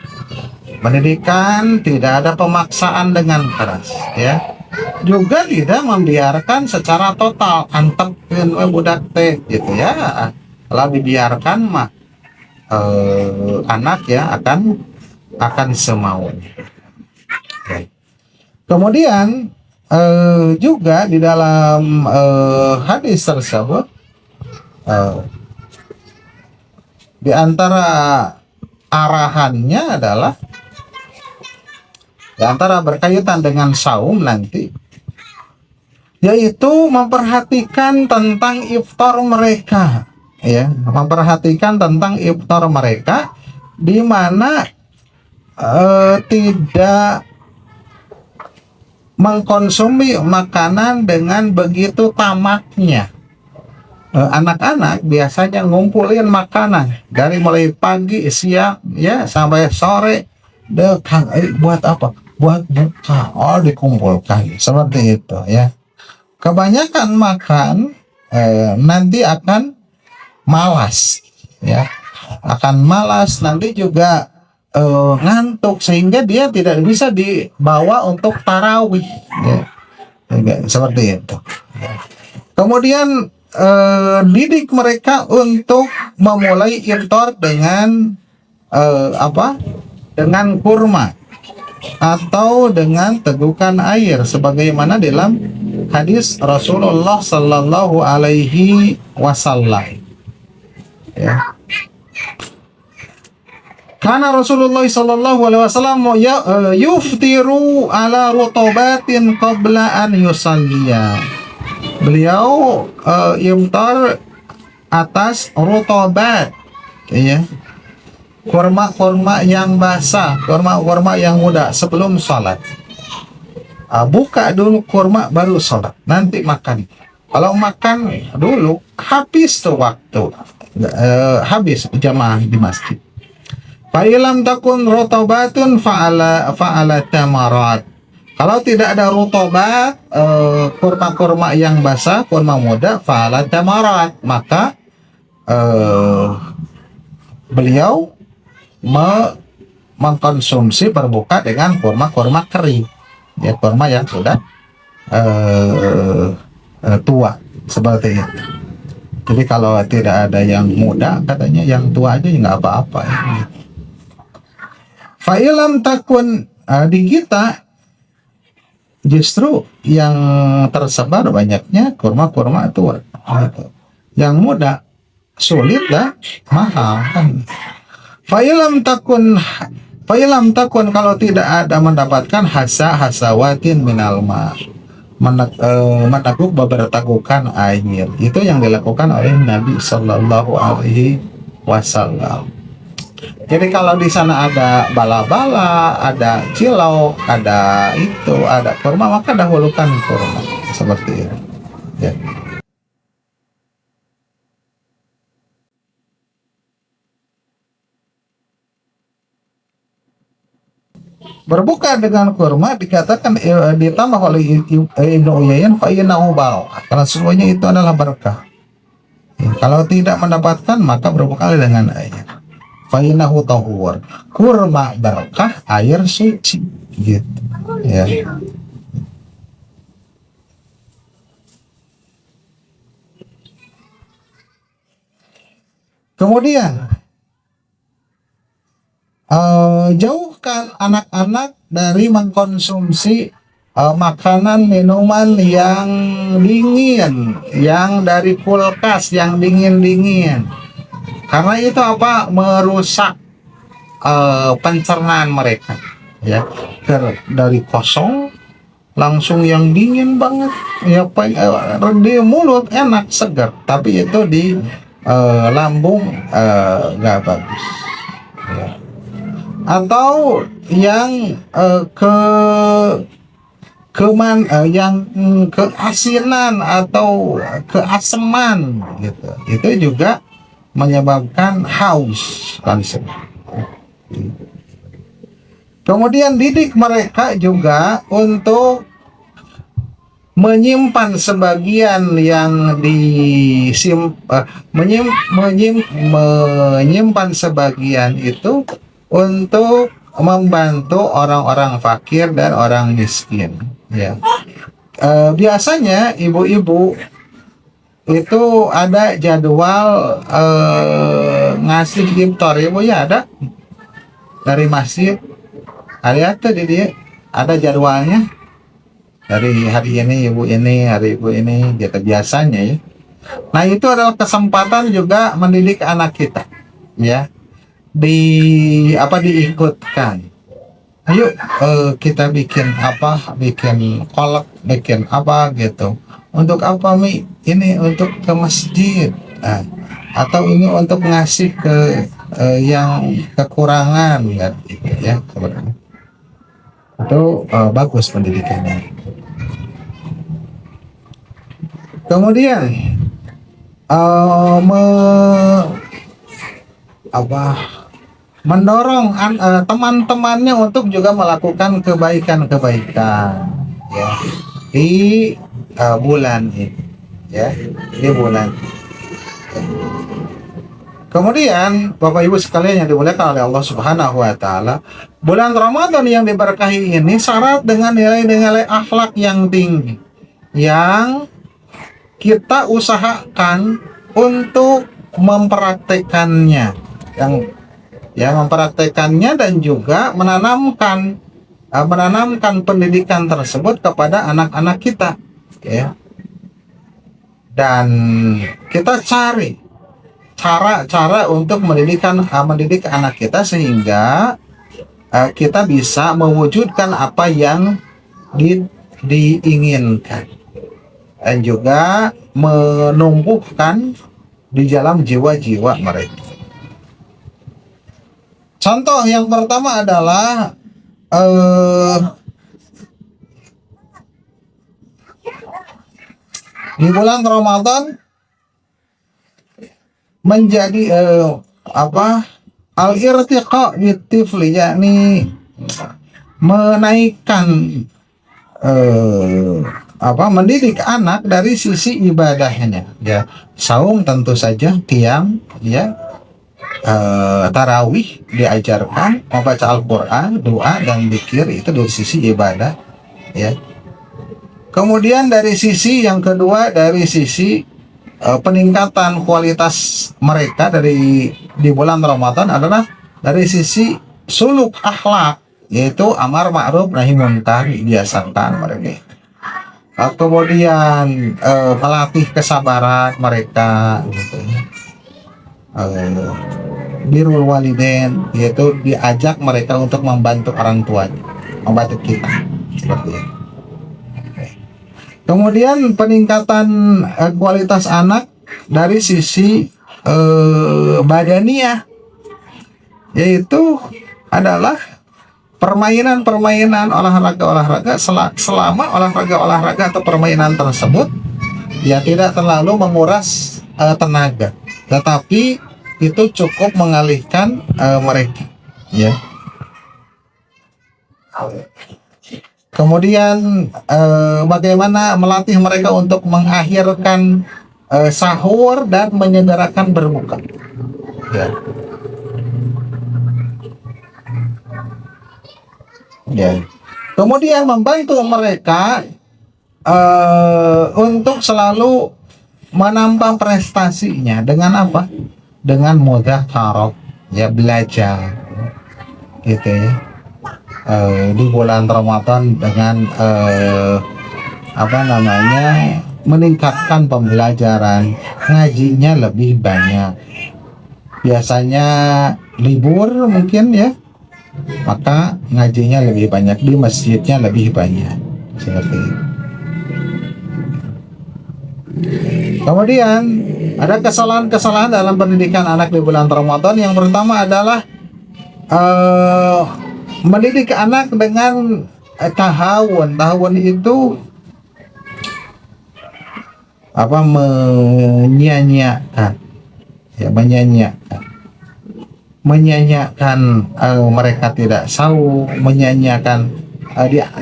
Pendidikan tidak ada pemaksaan dengan keras, ya, juga tidak membiarkan secara total antepkeun budak teh gitu ya. Kalau dibiarkan mah anak ya akan semaunya. Kemudian juga di dalam hadis tersebut di antara arahannya adalah, di antara berkaitan dengan saum nanti, yaitu memperhatikan tentang iftar mereka, ya, memperhatikan tentang iftar mereka, di mana tidak mengkonsumi makanan dengan begitu tamaknya. Anak-anak biasanya ngumpulin makanan dari mulai pagi, siang, ya, sampai sore. Kang, buat apa? Buat buka. Oh, dikumpulkan seperti itu, ya. Kebanyakan makan nanti akan malas, ya, akan malas, nanti juga ngantuk, sehingga dia tidak bisa dibawa untuk tarawih, ya. Seperti itu. Kemudian didik mereka untuk memulai iftar dengan dengan kurma atau dengan tegukan air, sebagaimana dalam hadis Rasulullah Sallallahu Alaihi Wasallam, ya. Karena Rasulullah Sallallahu Alaihi Wasallam yuftiru ala rutobatin qabla an yusalliya. Beliau iftar atas rutobat, ya, kurma-kurma yang basah, kurma-kurma yang muda sebelum sholat. Buka dulu kurma baru sholat, nanti makan. Kalau makan dulu habis tuh waktu, habis jamaah di masjid. Fa'ilam takun rotobatun fa'ala tamarat. Kalau tidak ada rotobat, kurma-kurma yang basah, kurma muda, fa'ala tamarat, maka beliau mengkonsumsi berbuka dengan kurma-kurma kering, ya, kurma yang sudah tua, seperti itu. Jadi kalau tidak ada yang muda, katanya yang tua aja nggak apa-apa, ya. Fa'ilam takun, di kita justru yang tersebar banyaknya kurma-kurma tua. Yang muda sulit lah, mahal kan. Fa'ilam takun kalau tidak ada mendapatkan hasawatin minal ma, meneguk beberapa tagukan air. Itu yang dilakukan oleh Nabi Sallallahu Alaihi Wasallam. Jadi kalau di sana ada bala-bala, ada cilok, ada itu, ada kurma, maka dahulukan kurma, seperti itu, ya. Berbuka dengan kurma dikatakan ditambah oleh Ibnu Uyain fa innahu barakah, karena semuanya itu adalah berkah. Ya, kalau tidak mendapatkan maka berbuka dengan air. Fa innahu tahur, kurma berkah, air suci, gitu, ya. Kemudian jauhkan anak-anak dari mengkonsumsi makanan minuman yang dingin, yang dari kulkas, yang dingin-dingin, karena itu merusak pencernaan mereka, ya. Dari kosong langsung yang dingin banget, ya, di mulut enak segar, tapi itu di lambung nggak bagus, ya. Atau yang yang keasinan atau keaseman, gitu, itu juga menyebabkan haus, konsep. Kemudian didik mereka juga untuk menyimpan sebagian yang menyimpan sebagian itu untuk membantu orang-orang fakir dan orang miskin, ya. Biasanya ibu-ibu itu ada jadwal ngasih iftar, ibu ya, ada dari masjid. Hari itu di dia ada jadwalnya, dari hari ini ibu ini, hari ibu ini, gitu biasanya, ya. Nah, itu adalah kesempatan juga mendidik anak kita, ya. Diikutkan. Ayo, kita bikin apa, bikin kolak, bikin apa gitu. Untuk apa, Mi? Ini untuk ke masjid. Nah, atau ini untuk ngasih ke yang kekurangan, ya, gitu, ya, sebenarnya. Itu bagus pendidikannya. Kemudian mendorong teman-temannya untuk juga melakukan kebaikan-kebaikan, ya, di bulan ini, ya, di bulan. Kemudian Bapak Ibu sekalian yang dimuliakan oleh Allah Subhanahu wa taala, bulan Ramadan yang diberkahi ini syarat dengan nilai-nilai akhlak yang tinggi yang kita usahakan untuk mempraktekannya, mempraktekannya dan juga menanamkan pendidikan tersebut kepada anak-anak kita, ya. Dan kita cari cara-cara untuk mendidik anak kita sehingga kita bisa mewujudkan apa yang diinginkan dan juga menumbuhkan di dalam jiwa-jiwa mereka. Contoh yang pertama adalah di bulan Ramadan menjadi al-irtiqa bitifli, yakni menaikkan mendidik anak dari sisi ibadahnya, ya. Saum tentu saja, qiyam, ya, tarawih diajarkan, membaca Al-Quran, doa dan zikir, itu dari sisi ibadah, ya. Kemudian dari sisi yang kedua, dari sisi peningkatan kualitas mereka di bulan Ramadan adalah dari sisi suluk akhlak, yaitu amar ma'ruf nahi munkar dibiasakan mereka. Kemudian melatih kesabaran mereka, gitu, birrul walidain, yaitu diajak mereka untuk membantu orang tuanya, membantu kita, seperti itu. Kemudian peningkatan kualitas anak dari sisi badaniyah, yaitu adalah permainan olahraga selama olahraga atau permainan tersebut ya tidak terlalu menguras tenaga, tetapi itu cukup mengalihkan mereka, ya. Kemudian bagaimana melatih mereka untuk mengakhirkan sahur dan menyegerakan berbuka, ya. Ya. Kemudian membantu mereka untuk selalu menambah prestasinya dengan apa? Dengan mudzakarah, ya, belajar, gitu, ya. Di bulan Ramadan dengan meningkatkan pembelajaran, ngajinya lebih banyak. Biasanya libur mungkin, ya, maka ngajinya lebih banyak, di masjidnya lebih banyak, seperti itu. Kemudian ada kesalahan-kesalahan dalam pendidikan anak di bulan Ramadan. Yang pertama adalah mendidik anak dengan tahawun. Tahawun itu menyanyiakan, ya, menyanyiakan, menyanyiakan mereka tidak saum, menyanyiakan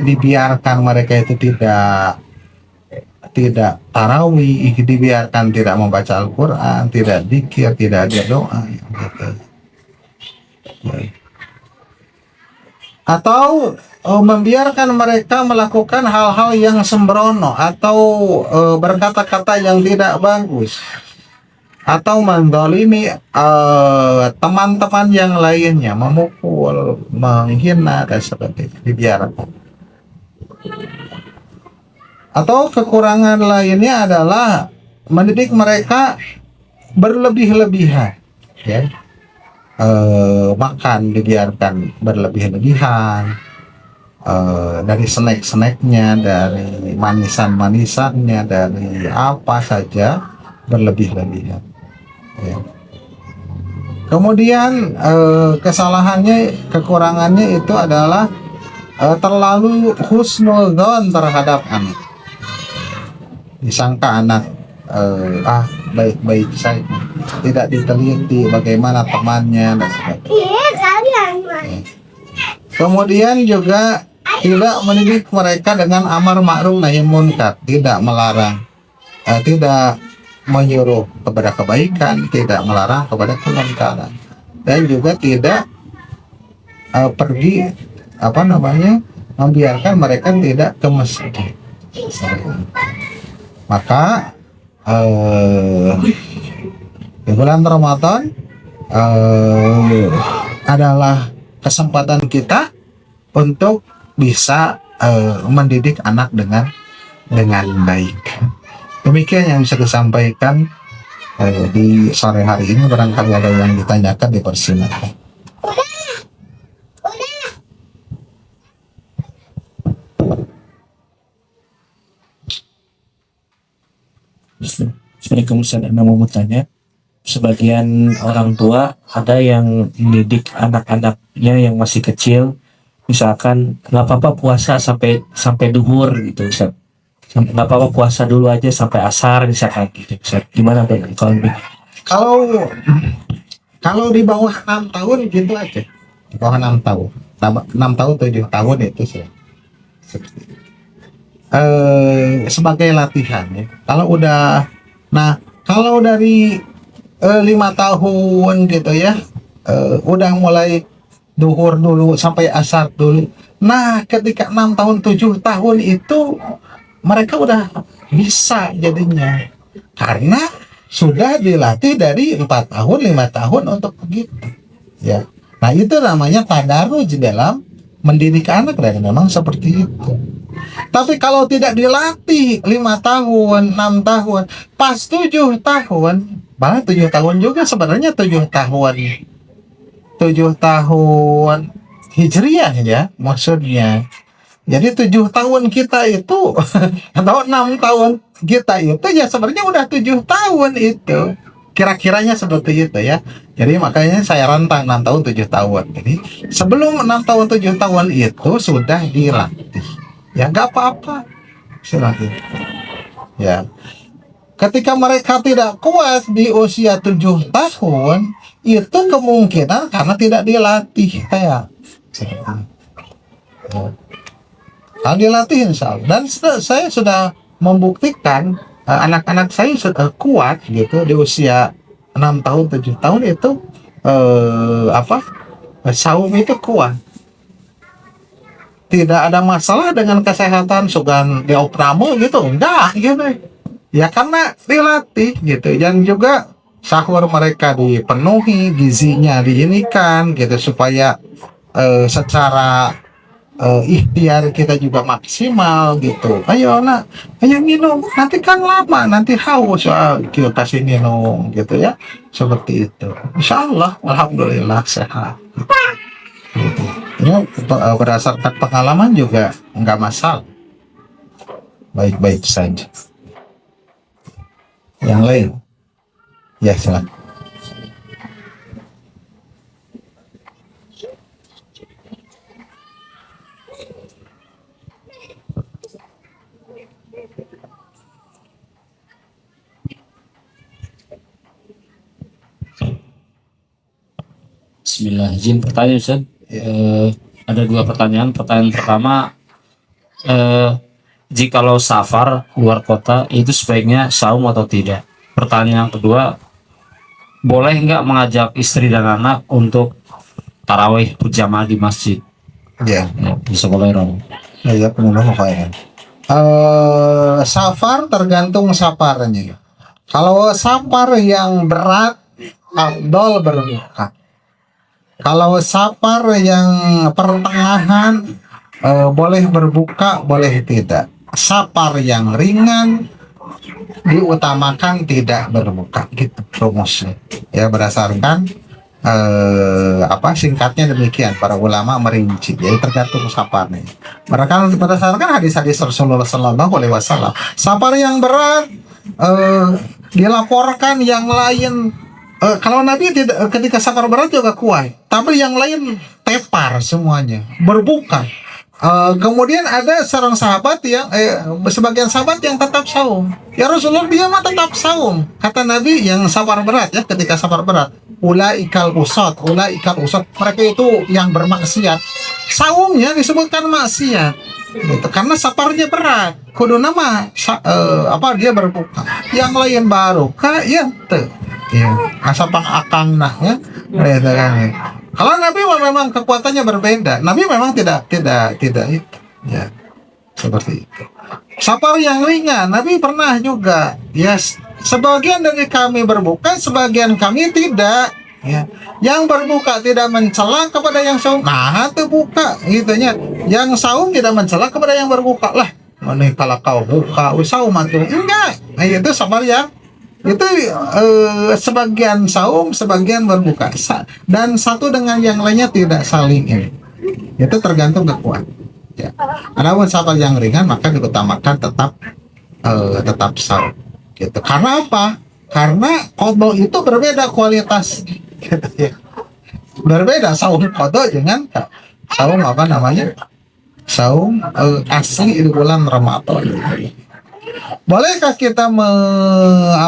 dibiarkan mereka itu tidak tarawih, dibiarkan tidak membaca Al-Quran, tidak zikir, tidak ada doa, gitu. Atau membiarkan mereka melakukan hal-hal yang sembrono atau berkata-kata yang tidak bagus atau mendolimi teman-teman yang lainnya, memukul, menghina dan sebagainya, dibiarkan. Atau kekurangan lainnya adalah mendidik mereka berlebih-lebihan, ya. Makan dibiarkan berlebih-lebihan, dari snack-snacknya, dari manisan-manisannya, dari apa saja berlebih-lebihan, ya. Kemudian kesalahannya, kekurangannya itu adalah terlalu husnudzon terhadap anak. Disangka anak baik-baik saja, tidak diteliti bagaimana temannya dan sebagainya. Kemudian juga tidak mendidik mereka dengan amar ma'ruf nahi munkar, tidak melarang, tidak menyuruh kepada kebaikan, tidak melarang kepada kemungkaran, dan juga tidak pergi membiarkan mereka tidak ke masjid. Maka di bulan Ramadan adalah kesempatan kita untuk bisa mendidik anak dengan baik. Demikian yang bisa disampaikan di sore hari ini. Barangkali ada yang ditanyakan, dipersilakan. Assalamualaikum, saya mau bertanya. Sebagian orang tua ada yang mendidik anak-anaknya yang masih kecil, misalkan nggak apa-apa puasa sampai duhur gitu, Ustaz. Nggak apa-apa puasa dulu aja sampai asar misalkan gitu, Ustaz. Gimana tuh kalau Kalau di bawah 6 tahun gitu aja. Di bawah 6 tahun. 6 tahun, 7 tahun itu sih. Sebagai latihan, ya. Kalau dari 5 tahun gitu ya, udah mulai duhur dulu sampai asar dulu. Nah, ketika 6 tahun, 7 tahun itu mereka udah bisa jadinya. Karena sudah dilatih dari 4 tahun, 5 tahun untuk begitu. Ya. Nah, itu namanya tadarruj dalam mendidik anak, dan memang seperti itu. Tapi kalau tidak dilatih 5 tahun, 6 tahun, pas 7 tahun, malah 7 tahun juga sebenarnya 7 tahun Hijriah ya maksudnya. Jadi 7 tahun kita itu atau 6 tahun kita itu ya sebenarnya udah 7 tahun itu. Kira-kiranya seperti itu ya. Jadi makanya saya rantang 6 tahun 7 tahun. Jadi sebelum 6 tahun 7 tahun itu sudah dilatih. Ya nggak apa-apa, silakan. Ya, ketika mereka tidak kuat di usia 7 tahun, itu kemungkinan karena tidak dilatih. Ya. Kalau dilatih insya Allah. Dan saya sudah membuktikan anak-anak saya sudah kuat gitu di usia 6 tahun, 7 tahun itu saum itu kuat. Tidak ada masalah dengan kesehatan, sugan diopramo gitu, enggak gitu ya, karena dilatih gitu. Dan juga sahur mereka dipenuhi, gizinya diinikan gitu, supaya secara ikhtiar kita juga maksimal gitu. Ayo nak, ayo minum, nanti kan lama, nanti haus, kita kasih minum gitu ya, seperti itu. Insya Allah, alhamdulillah sehat. Ya, berdasarkan pengalaman juga nggak masalah, baik-baik saja. Yang lain, ya silakan. Bismillah. Izin pertanyaan Ustaz. Ada dua pertanyaan. Pertanyaan pertama, jikalau safar luar kota itu sebaiknya saum atau tidak? Pertanyaan kedua, boleh nggak mengajak istri dan anak untuk tarawih berjamaah di masjid? Ya, Bisa boleh Rom. ya penuh kayaknya. Safar tergantung safarnya. Kalau safar yang berat, afdol berbuka. Kalau safar yang pertengahan, boleh berbuka, boleh tidak. Safar yang ringan diutamakan tidak berbuka, gitu rumusnya. Ya berdasarkan singkatnya demikian, para ulama merinci. Jadi tergantung safarnya. Mereka berdasarkan hadis-hadis Rasulullah Sallallahu Alaihi Wasallam. Safar yang berat dilaporkan yang lain. Kalau Nabi tidak, ketika safar berat juga kuat, tapi yang lain tepar semuanya, berbuka. Kemudian ada seorang sahabat yang sebagian sahabat yang tetap saum. Ya Rasulullah, dia mah tetap saum. Kata Nabi yang safar berat, ya, ketika safar berat, ulaikal usat. Mereka itu yang bermaksiat. Saumnya disebutkan maksiat. Gitu. Karena safarnya berat. Kudu nama dia berbuka. Yang lain baru ya teu. Ya, asapang akang nah ya. Gitu kan. Kalau Nabi memang kekuatannya berbeda. Nabi memang tidak itu. Ya. Seperti itu. Safar yang ringan, Nabi pernah juga. Ya, sebagian dari kami berbuka, sebagian kami tidak. Ya. Yang berbuka tidak mencela kepada yang saum. Nah, itu buka gitunya. Yang saum tidak mencela kepada yang berbuka. Lah, mana kalau kau buka, saum itu enggak. Nah, itu safar yang itu sebagian saum, sebagian berbuka, dan satu dengan yang lainnya tidak saling ini. Itu tergantung kekuatan. Ya. Adapun safar yang ringan maka diutamakan tetap saum. Gitu. Karena apa? Karena qadha itu berbeda kualitas. Gitu ya. Berbeda saum qadha dengan saum saum asli di bulan Ramadan. Bolehkah kita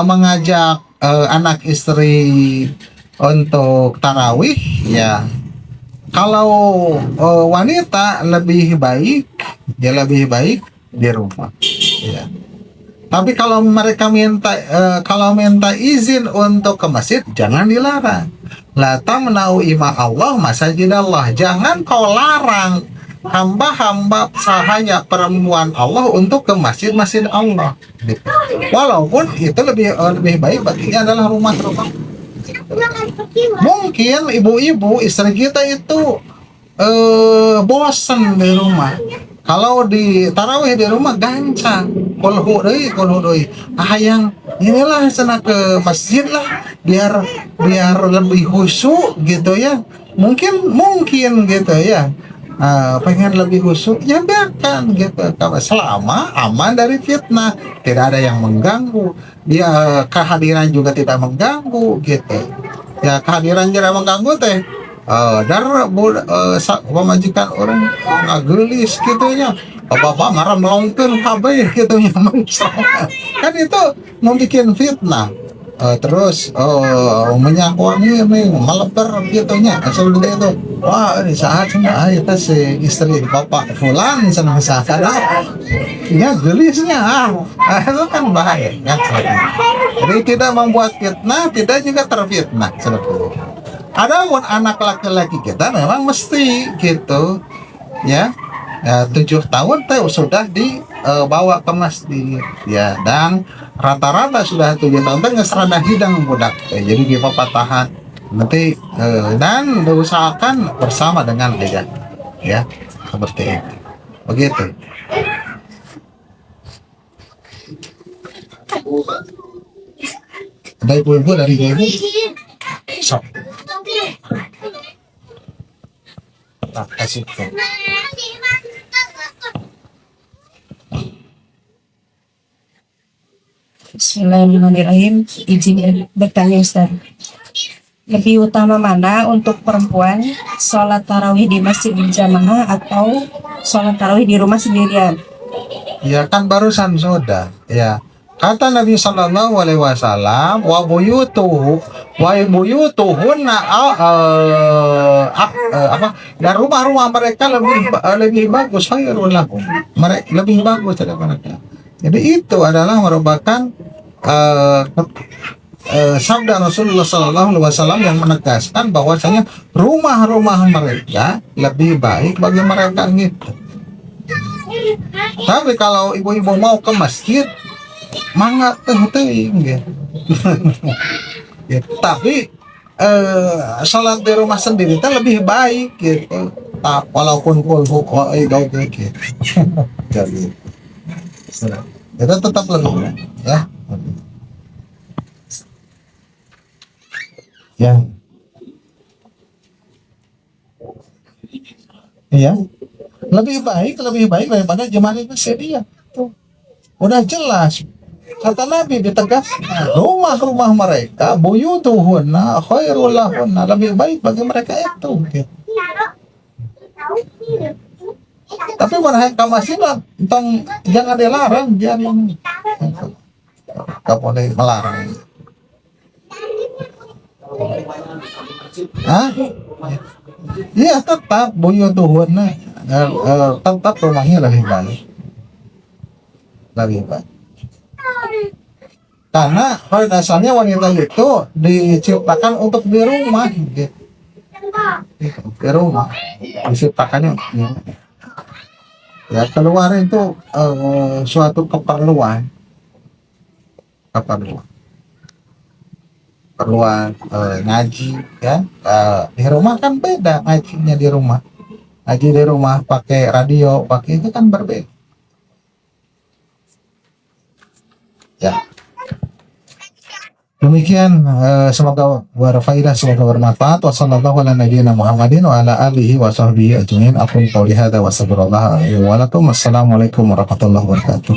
mengajak anak istri untuk tarawih? Ya, kalau wanita lebih baik di rumah. Ya. Tapi kalau mereka minta izin untuk ke masjid, jangan dilarang. La tamna'u ima Allah masajidallah. Jangan kau larang hamba-hamba sahaya perempuan Allah untuk ke masjid-masjid Allah. Walaupun itu lebih baik baginya adalah rumah-rumah. Mungkin ibu-ibu istri kita itu bosan di rumah. Kalau di tarawih di rumah gancang, kolhu deui. Hayang inilah sana ke masjid lah biar lebih khusyuk gitu ya. Mungkin gitu ya. Pengen lebih khusyuk ya biarkan gitu, selama aman dari fitnah, tidak ada yang mengganggu dia, kehadiran juga tidak mengganggu gitu ya. Kehadiran tidak mengganggu teh pemajikan orang ngagelis gitu ya, bapak marah melongkeun kabeh gitu ya. Kan itu membuat fitnah. Terus menyangkut melebar gitunya seperti itu. Wah, ini saat cuma itu si istri bapak fulan senang misalkan ya gelisnya itu kan bahaya kan. Jadi tidak membuat fitnah, tidak juga terfitnah seperti itu. Adapun anak laki-laki kita memang mesti gitu ya. 7 tahun sudah dibawa ke masjid ya, dan rata-rata sudah 7 tahun ngesrada hidang budak jadi di papatahan nanti dan diusahakan bersama dengan ayah ya, seperti itu begitu. Ada ibu-ibu dari ibu sok kasih Bismillahirrahmanirrahim. Izin bertanya Ustaz, lebih utama mana untuk perempuan sholat tarawih di masjid berjamaah atau sholat tarawih di rumah sendirian? Ya kan barusan sudah ya, Kata Nabi Sallallahu Alaihi Wasallam, wa buyutuhunna apa? Dan rumah-rumah mereka lebih bagus, khairul lakum. Mereka lebih bagus daripada mereka. Jadi itu adalah merupakan sabda Rasulullah Sallallahu Alaihi Wasallam yang menegaskan bahwasanya rumah-rumah mereka lebih baik bagi mereka gitu. Tapi kalau ibu-ibu mau ke masjid, mangga teuing gitu. Ya, tapi salat di rumah sendiri itu lebih baik gitu. Walaupun kulhu gitu. Jadi itu tetap lebih baik ya. Ya. Iya. Lebih baik daripada jemaah itu sedia. Tuh. Udah jelas. Kata Nabi ditegaskan, rumah-rumah mereka buyutuhunna khairul lahunna, lebih baik bagi mereka itu. Gitu. Tapi mereka masih jangan dilarang, jangan boleh melarang. Hah? Iya tetap buyutuhunna, tetap rumahnya lebih baik. Karena pada dasarnya wanita itu diciptakan untuk di rumah, gitu. Di rumah diciptakannya untuk di rumah. Ya keluar itu suatu keperluan ngaji ya. Di rumah kan beda ngajinya di rumah. Ngaji di rumah pakai radio, pakai itu kan berbeda. Ya. Demikian semoga berfaedah, semoga bermanfaat. Wassallallahu ala nabiyyina Muhammadin wa ala alihi wa sahbihi ajmain. Aqul qouli hadza wa astaghfirullah wa lakum. Wassalamualaikum warahmatullahi wabarakatuh.